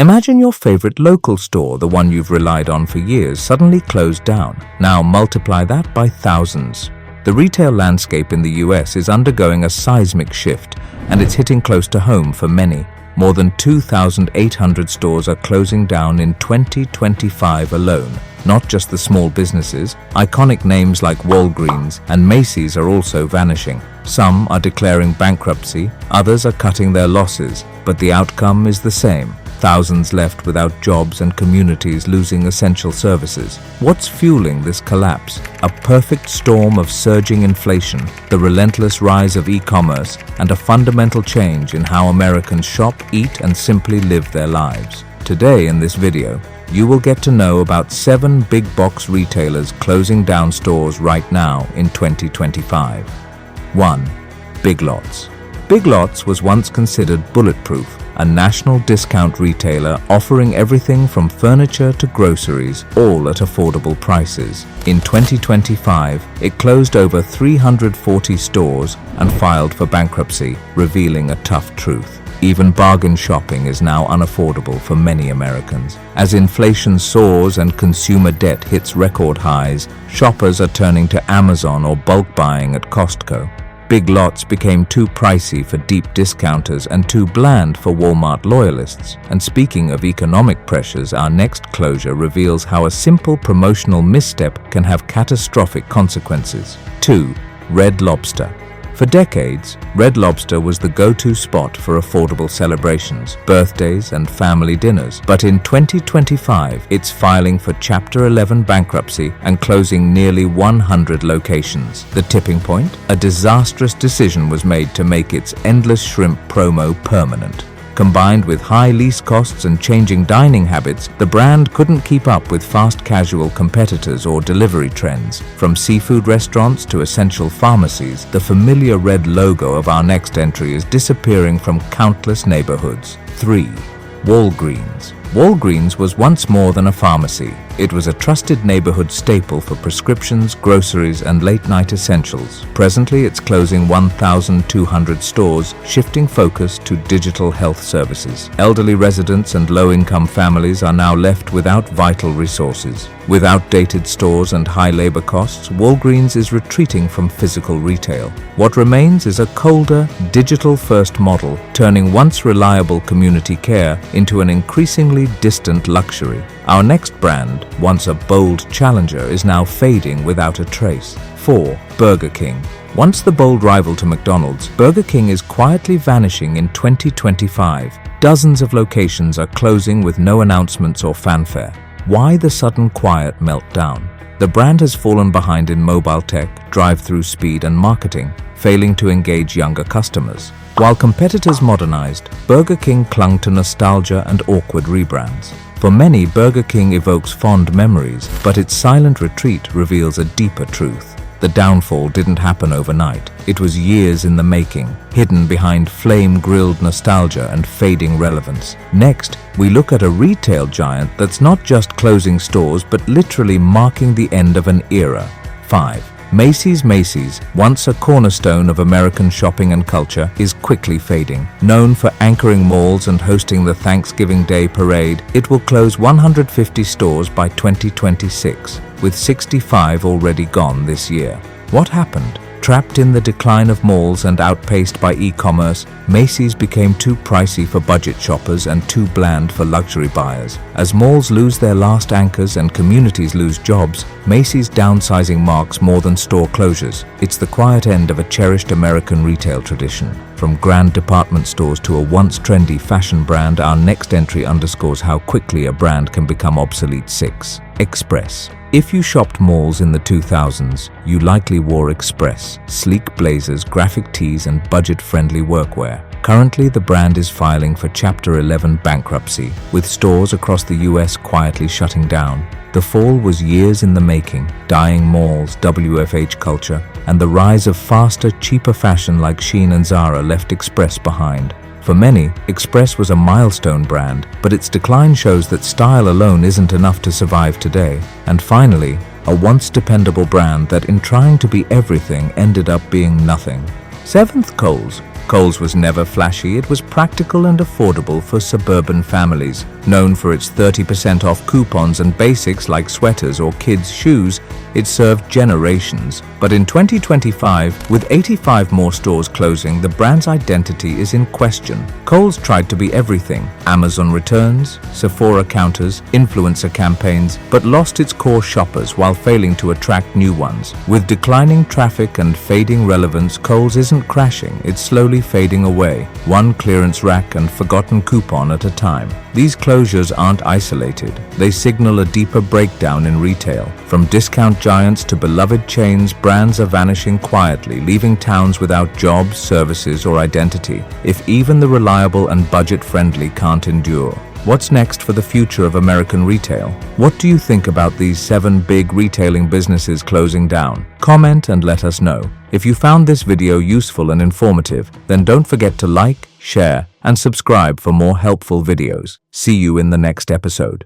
Imagine your favorite local store, the one you've relied on for years, suddenly closed down. Now multiply that by thousands. The retail landscape in the US is undergoing a seismic shift, and it's hitting close to home for many. More than 2,800 stores are closing down in 2025 alone. Not just the small businesses, iconic names like Walgreens and Macy's are also vanishing. Some are declaring bankruptcy, others are cutting their losses, but the outcome is the same. Thousands left without jobs and communities losing essential services. What's fueling this collapse? A perfect storm of surging inflation, the relentless rise of e-commerce, and a fundamental change in how Americans shop, eat, and simply live their lives. Today in this video, you will get to know about 7 big box retailers closing down stores right now in 2025. 1. Big Lots. Big Lots was once considered bulletproof, a national discount retailer offering everything from furniture to groceries, all at affordable prices. In 2025, it closed over 340 stores and filed for bankruptcy, revealing a tough truth. Even bargain shopping is now unaffordable for many Americans. As inflation soars and consumer debt hits record highs, shoppers are turning to Amazon or bulk buying at Costco. Big Lots became too pricey for deep discounters and too bland for Walmart loyalists. And speaking of economic pressures, our next closure reveals how a simple promotional misstep can have catastrophic consequences. 2. Red Lobster. For decades, Red Lobster was the go-to spot for affordable celebrations, birthdays, and family dinners. But in 2025, it's filing for Chapter 11 bankruptcy and closing nearly 100 locations. The tipping point? A disastrous decision was made to make its endless shrimp promo permanent. Combined with high lease costs and changing dining habits, the brand couldn't keep up with fast casual competitors or delivery trends. From seafood restaurants to essential pharmacies, the familiar red logo of our next entry is disappearing from countless neighborhoods. 3. Walgreens. Walgreens was once more than a pharmacy. It was a trusted neighborhood staple for prescriptions, groceries, and late-night essentials. Presently, it's closing 1,200 stores, shifting focus to digital health services. Elderly residents and low-income families are now left without vital resources. With outdated stores and high labor costs, Walgreens is retreating from physical retail. What remains is a colder, digital-first model, turning once reliable community care into an increasingly distant luxury. Our next brand, once a bold challenger, is now fading without a trace. 4. Burger King. Once the bold rival to McDonald's, Burger King is quietly vanishing in 2025. Dozens of locations are closing with no announcements or fanfare. Why the sudden quiet meltdown? The brand has fallen behind in mobile tech, drive-through speed, and marketing, failing to engage younger customers. While competitors modernized, Burger King clung to nostalgia and awkward rebrands. For many, Burger King evokes fond memories, but its silent retreat reveals a deeper truth. The downfall didn't happen overnight. It was years in the making, hidden behind flame-grilled nostalgia and fading relevance. Next, we look at a retail giant that's not just closing stores, but literally marking the end of an era. 5. Macy's, once a cornerstone of American shopping and culture, is quickly fading. Known for anchoring malls and hosting the Thanksgiving Day parade, it will close 150 stores by 2026, with 65 already gone this year. What happened? Trapped in the decline of malls and outpaced by e-commerce, Macy's became too pricey for budget shoppers and too bland for luxury buyers. As malls lose their last anchors and communities lose jobs, Macy's downsizing marks more than store closures. It's the quiet end of a cherished American retail tradition. From grand department stores to a once trendy fashion brand, our next entry underscores how quickly a brand can become obsolete. 6. Express. If you shopped malls in the 2000s, you likely wore Express, sleek blazers, graphic tees, and budget-friendly workwear. Currently, the brand is filing for Chapter 11 bankruptcy, with stores across the US quietly shutting down. The fall was years in the making. Dying malls, WFH culture, and the rise of faster, cheaper fashion like Shein and Zara left Express behind. For many, Express was a milestone brand, but its decline shows that style alone isn't enough to survive today. And finally, a once dependable brand that in trying to be everything ended up being nothing. 7th, Kohl's. Kohl's was never flashy, it was practical and affordable for suburban families. Known for its 30% off coupons and basics like sweaters or kids' shoes, it served generations. But in 2025, with 85 more stores closing, the brand's identity is in question. Kohl's tried to be everything: Amazon returns, Sephora counters, influencer campaigns, but lost its core shoppers while failing to attract new ones. With declining traffic and fading relevance, Kohl's isn't crashing, it's slowly fading away, one clearance rack and forgotten coupon at a time. These closures aren't isolated. They signal a deeper breakdown in retail. From discount giants to beloved chains, brands are vanishing quietly, leaving towns without jobs, services, or identity. If even the reliable and budget-friendly can't endure, what's next for the future of American retail? What do you think about these 7 big retailing businesses closing down? Comment and let us know. If you found this video useful and informative, then don't forget to like, share, and subscribe for more helpful videos. See you in the next episode.